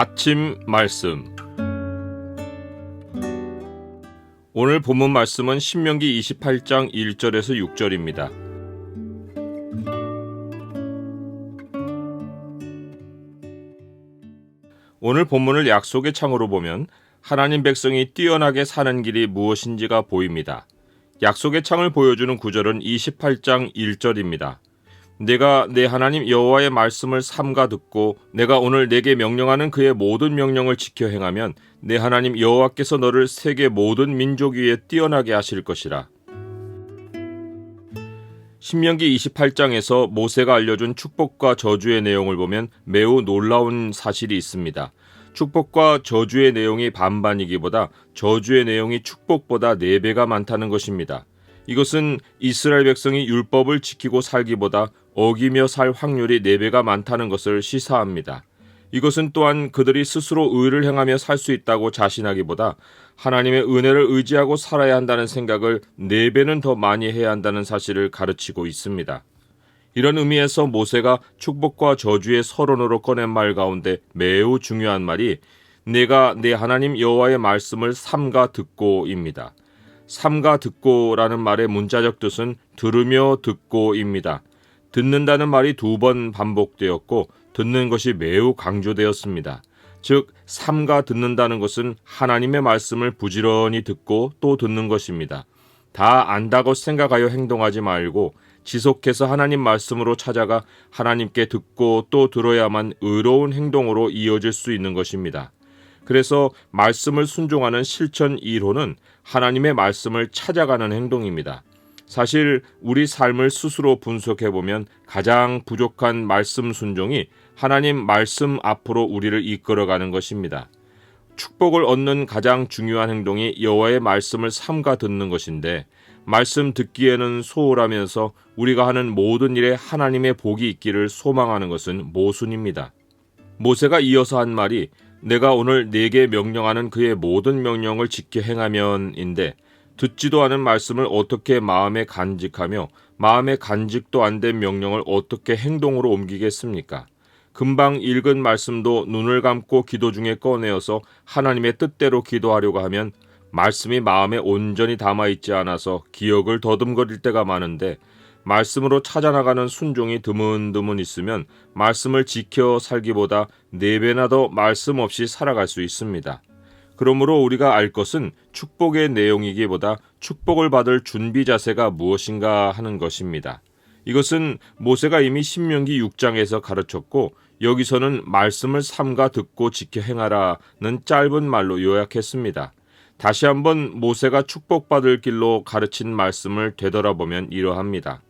아침 말씀. 오늘 본문 말씀은 신명기 28장 1절에서 6절입니다. 오늘 본문을 약속의 창으로 보면 하나님 백성이 뛰어나게 사는 길이 무엇인지가 보입니다. 약속의 창을 보여주는 구절은 28장 1절입니다. 내가 내 하나님 여호와의 말씀을 삼가 듣고 내가 오늘 내게 명령하는 그의 모든 명령을 지켜 행하면 내 하나님 여호와께서 너를 세계 모든 민족 위에 뛰어나게 하실 것이라. 신명기 28장에서 모세가 알려준 축복과 저주의 내용을 보면 매우 놀라운 사실이 있습니다. 축복과 저주의 내용이 반반이기보다 저주의 내용이 축복보다 4배가 많다는 것입니다. 이것은 이스라엘 백성이 율법을 지키고 살기보다 어기며 살 확률이 4배가 많다는 것을 시사합니다. 이것은 또한 그들이 스스로 의를 행하며 살 수 있다고 자신하기보다 하나님의 은혜를 의지하고 살아야 한다는 생각을 4배는 더 많이 해야 한다는 사실을 가르치고 있습니다. 이런 의미에서 모세가 축복과 저주의 서론으로 꺼낸 말 가운데 매우 중요한 말이 내가 내 하나님 여호와의 말씀을 삼가 듣고입니다. 삼가 듣고라는 말의 문자적 뜻은 들으며 듣고입니다. 듣는다는 말이 2번 반복되었고 듣는 것이 매우 강조되었습니다. 즉 삼가 듣는다는 것은 하나님의 말씀을 부지런히 듣고 또 듣는 것입니다. 다 안다고 생각하여 행동하지 말고 지속해서 하나님 말씀으로 찾아가 하나님께 듣고 또 들어야만 의로운 행동으로 이어질 수 있는 것입니다. 그래서 말씀을 순종하는 실천 1호는 하나님의 말씀을 찾아가는 행동입니다. 사실 우리 삶을 스스로 분석해보면 가장 부족한 말씀 순종이 하나님 말씀 앞으로 우리를 이끌어가는 것입니다. 축복을 얻는 가장 중요한 행동이 여호와의 말씀을 삼가 듣는 것인데 말씀 듣기에는 소홀하면서 우리가 하는 모든 일에 하나님의 복이 있기를 소망하는 것은 모순입니다. 모세가 이어서 한 말이 내가 오늘 네게 명령하는 그의 모든 명령을 지켜 행하면인데 듣지도 않은 말씀을 어떻게 마음에 간직하며 마음에 간직도 안 된 명령을 어떻게 행동으로 옮기겠습니까? 금방 읽은 말씀도 눈을 감고 기도 중에 꺼내어서 하나님의 뜻대로 기도하려고 하면 말씀이 마음에 온전히 담아있지 않아서 기억을 더듬거릴 때가 많은데 말씀으로 찾아나가는 순종이 드문드문 있으면 말씀을 지켜 살기보다 4배나 더 말씀 없이 살아갈 수 있습니다. 그러므로 우리가 알 것은 축복의 내용이기보다 축복을 받을 준비 자세가 무엇인가 하는 것입니다. 이것은 모세가 이미 신명기 6장에서 가르쳤고 여기서는 말씀을 삼가 듣고 지켜 행하라는 짧은 말로 요약했습니다. 다시 한번 모세가 축복받을 길로 가르친 말씀을 되돌아보면 이러합니다.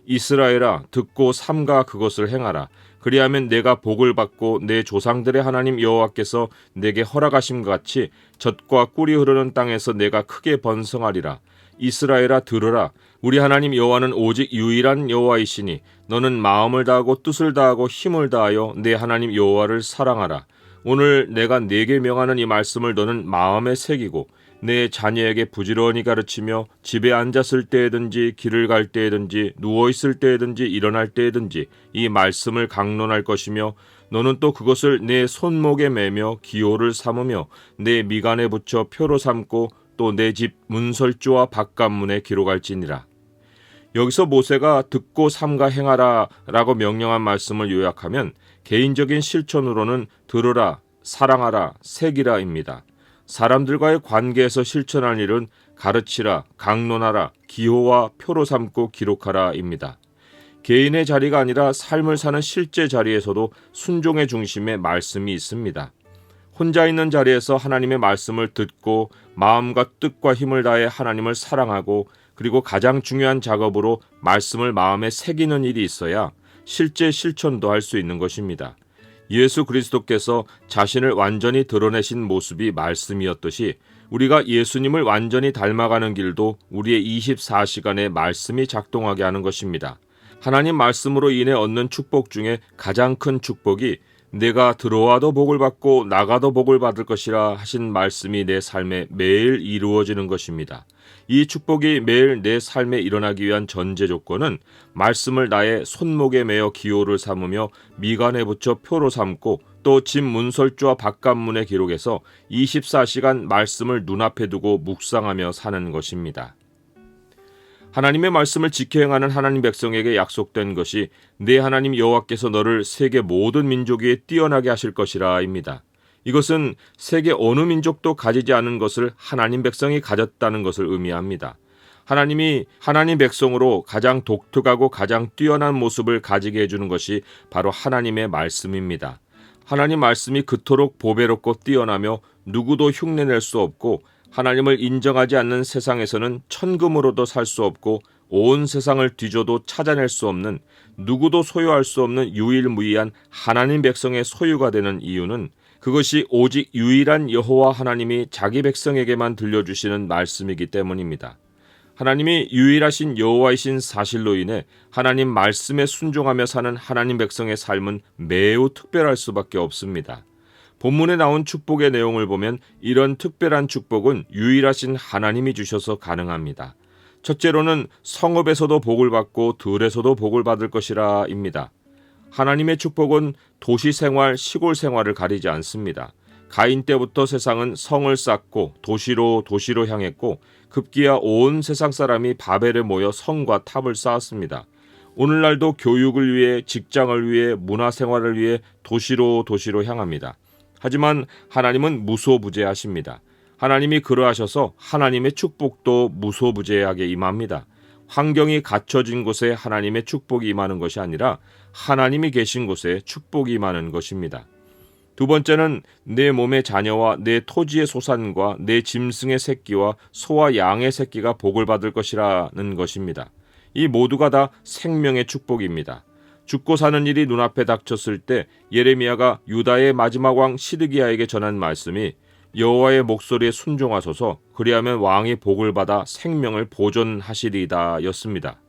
이스라엘아 듣고 삼가 그것을 행하라. 그리하면 내가 복을 받고 내 조상들의 하나님 여호와께서 내게 허락하심과 같이 젖과 꿀이 흐르는 땅에서 내가 크게 번성하리라. 이스라엘아 들으라. 우리 하나님 여호와는 오직 유일한 여호와이시니 너는 마음을 다하고 뜻을 다하고 힘을 다하여 내 하나님 여호와를 사랑하라. 오늘 내가 네게 명하는 이 말씀을 너는 마음에 새기고 내 자녀에게 부지런히 가르치며 집에 앉았을 때에든지 길을 갈 때에든지 누워있을 때에든지 일어날 때에든지 이 말씀을 강론할 것이며 너는 또 그것을 내 손목에 매며 기호를 삼으며 내 미간에 붙여 표로 삼고 또 내 집 문설주와 바깥문에 기록할지니라. 여기서 모세가 듣고 삼가 행하라 라고 명령한 말씀을 요약하면 개인적인 실천으로는 들으라, 사랑하라, 새기라 입니다. 사람들과의 관계에서 실천할 일은 가르치라, 강론하라, 기호와 표로 삼고 기록하라 입니다. 개인의 자리가 아니라 삶을 사는 실제 자리에서도 순종의 중심에 말씀이 있습니다. 혼자 있는 자리에서 하나님의 말씀을 듣고 마음과 뜻과 힘을 다해 하나님을 사랑하고 그리고 가장 중요한 작업으로 말씀을 마음에 새기는 일이 있어야 실제 실천도 할 수 있는 것입니다. 예수 그리스도께서 자신을 완전히 드러내신 모습이 말씀이었듯이 우리가 예수님을 완전히 닮아가는 길도 우리의 24시간의 말씀이 작동하게 하는 것입니다. 하나님 말씀으로 인해 얻는 축복 중에 가장 큰 축복이 내가 들어와도 복을 받고 나가도 복을 받을 것이라 하신 말씀이 내 삶에 매일 이루어지는 것입니다. 이 축복이 매일 내 삶에 일어나기 위한 전제 조건은 말씀을 나의 손목에 매어 기호를 삼으며 미간에 붙여 표로 삼고 또 집 문설주와 바깥문의 기록에서 24시간 말씀을 눈앞에 두고 묵상하며 사는 것입니다. 하나님의 말씀을 지켜 행하는 하나님 백성에게 약속된 것이 내 하나님 여호와께서 너를 세계 모든 민족 위에 뛰어나게 하실 것이라입니다. 이것은 세계 어느 민족도 가지지 않은 것을 하나님 백성이 가졌다는 것을 의미합니다. 하나님이 하나님 백성으로 가장 독특하고 가장 뛰어난 모습을 가지게 해주는 것이 바로 하나님의 말씀입니다. 하나님 말씀이 그토록 보배롭고 뛰어나며 누구도 흉내낼 수 없고 하나님을 인정하지 않는 세상에서는 천금으로도 살 수 없고 온 세상을 뒤져도 찾아낼 수 없는 누구도 소유할 수 없는 유일무이한 하나님 백성의 소유가 되는 이유는 그것이 오직 유일한 여호와 하나님이 자기 백성에게만 들려주시는 말씀이기 때문입니다. 하나님이 유일하신 여호와이신 사실로 인해 하나님 말씀에 순종하며 사는 하나님 백성의 삶은 매우 특별할 수밖에 없습니다. 본문에 나온 축복의 내용을 보면 이런 특별한 축복은 유일하신 하나님이 주셔서 가능합니다. 첫째로는 성읍에서도 복을 받고 들에서도 복을 받을 것이라 입니다. 하나님의 축복은 도시 생활, 시골 생활을 가리지 않습니다. 가인 때부터 세상은 성을 쌓고 도시로 향했고 급기야 온 세상 사람이 바벨에 모여 성과 탑을 쌓았습니다. 오늘날도 교육을 위해, 직장을 위해, 문화생활을 위해 도시로 향합니다. 하지만 하나님은 무소부재하십니다. 하나님이 그러하셔서 하나님의 축복도 무소부재하게 임합니다. 환경이 갖춰진 곳에 하나님의 축복이 임하는 것이 아니라 하나님이 계신 곳에 축복이 임하는 것입니다. 두 번째는 내 몸의 자녀와 내 토지의 소산과 내 짐승의 새끼와 소와 양의 새끼가 복을 받을 것이라는 것입니다. 이 모두가 다 생명의 축복입니다. 죽고 사는 일이 눈앞에 닥쳤을 때 예레미야가 유다의 마지막 왕 시드기야에게 전한 말씀이 여호와의 목소리에 순종하소서 그리하면 왕이 복을 받아 생명을 보존하시리이다 였습니다.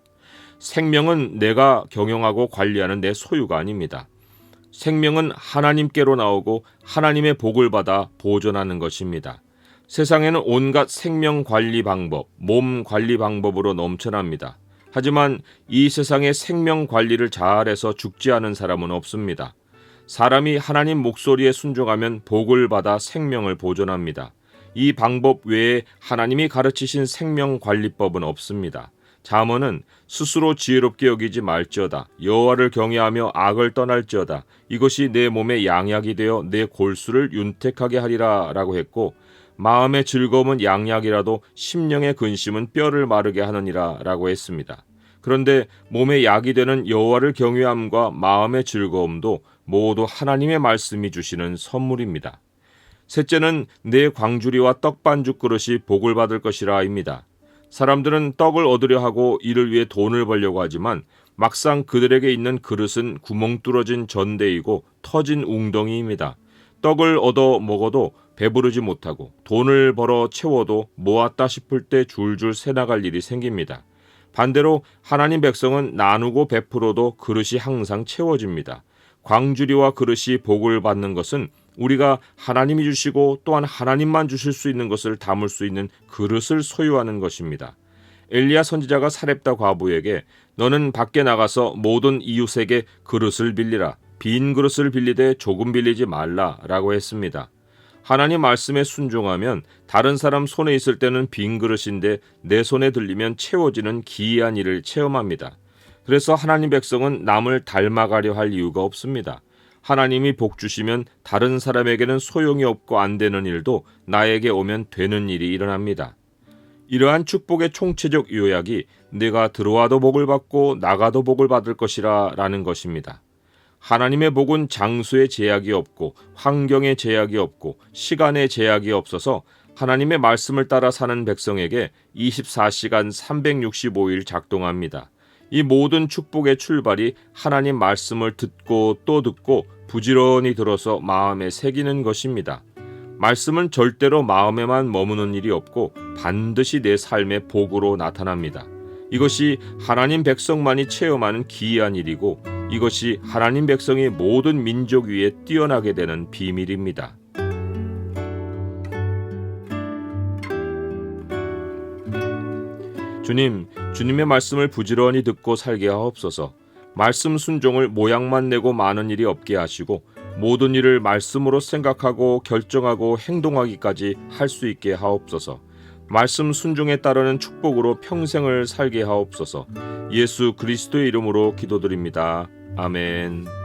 생명은 내가 경영하고 관리하는 내 소유가 아닙니다. 생명은 하나님께로 나오고 하나님의 복을 받아 보존하는 것입니다. 세상에는 온갖 생명 관리 방법, 몸 관리 방법으로 넘쳐납니다. 하지만 이 세상의 생명 관리를 잘해서 죽지 않은 사람은 없습니다. 사람이 하나님 목소리에 순종하면 복을 받아 생명을 보존합니다. 이 방법 외에 하나님이 가르치신 생명 관리법은 없습니다. 잠언은 스스로 지혜롭게 여기지 말지어다. 여호와를 경외하며 악을 떠날지어다. 이것이 내 몸의 양약이 되어 내 골수를 윤택하게 하리라 라고 했고 마음의 즐거움은 양약이라도 심령의 근심은 뼈를 마르게 하느니라 라고 했습니다. 그런데 몸의 약이 되는 여호와를 경외함과 마음의 즐거움도 모두 하나님의 말씀이 주시는 선물입니다. 셋째는 내 광주리와 떡반죽 그릇이 복을 받을 것이라입니다. 사람들은 떡을 얻으려 하고 이를 위해 돈을 벌려고 하지만 막상 그들에게 있는 그릇은 구멍 뚫어진 전대이고 터진 웅덩이입니다. 떡을 얻어 먹어도 배부르지 못하고 돈을 벌어 채워도 모았다 싶을 때 줄줄 새나갈 일이 생깁니다. 반대로 하나님 백성은 나누고 베풀어도 그릇이 항상 채워집니다. 광주리와 그릇이 복을 받는 것은 우리가 하나님이 주시고 또한 하나님만 주실 수 있는 것을 담을 수 있는 그릇을 소유하는 것입니다. 엘리야 선지자가 사렙다 과부에게 너는 밖에 나가서 모든 이웃에게 그릇을 빌리라. 빈 그릇을 빌리되 조금 빌리지 말라 라고 했습니다. 하나님 말씀에 순종하면 다른 사람 손에 있을 때는 빈 그릇인데 내 손에 들리면 채워지는 기이한 일을 체험합니다. 그래서 하나님 백성은 남을 닮아가려 할 이유가 없습니다. 하나님이 복 주시면 다른 사람에게는 소용이 없고 안 되는 일도 나에게 오면 되는 일이 일어납니다. 이러한 축복의 총체적 요약이 내가 들어와도 복을 받고 나가도 복을 받을 것이라 라는 것입니다. 하나님의 복은 장소에 제약이 없고 환경에 제약이 없고 시간에 제약이 없어서 하나님의 말씀을 따라 사는 백성에게 24시간 365일 작동합니다. 이 모든 축복의 출발이 하나님 말씀을 듣고 또 듣고 부지런히 들어서 마음에 새기는 것입니다. 말씀은 절대로 마음에만 머무는 일이 없고 반드시 내 삶의 복으로 나타납니다. 이것이 하나님 백성만이 체험하는 기이한 일이고 이것이 하나님 백성이 모든 민족 위에 뛰어나게 되는 비밀입니다. 주님, 주님의 말씀을 부지런히 듣고 살게 하옵소서. 말씀 순종을 모양만 내고 많은 일이 없게 하시고 모든 일을 말씀으로 생각하고 결정하고 행동하기까지 할 수 있게 하옵소서. 말씀 순종에 따르는 축복으로 평생을 살게 하옵소서. 예수 그리스도의 이름으로 기도드립니다. 아멘.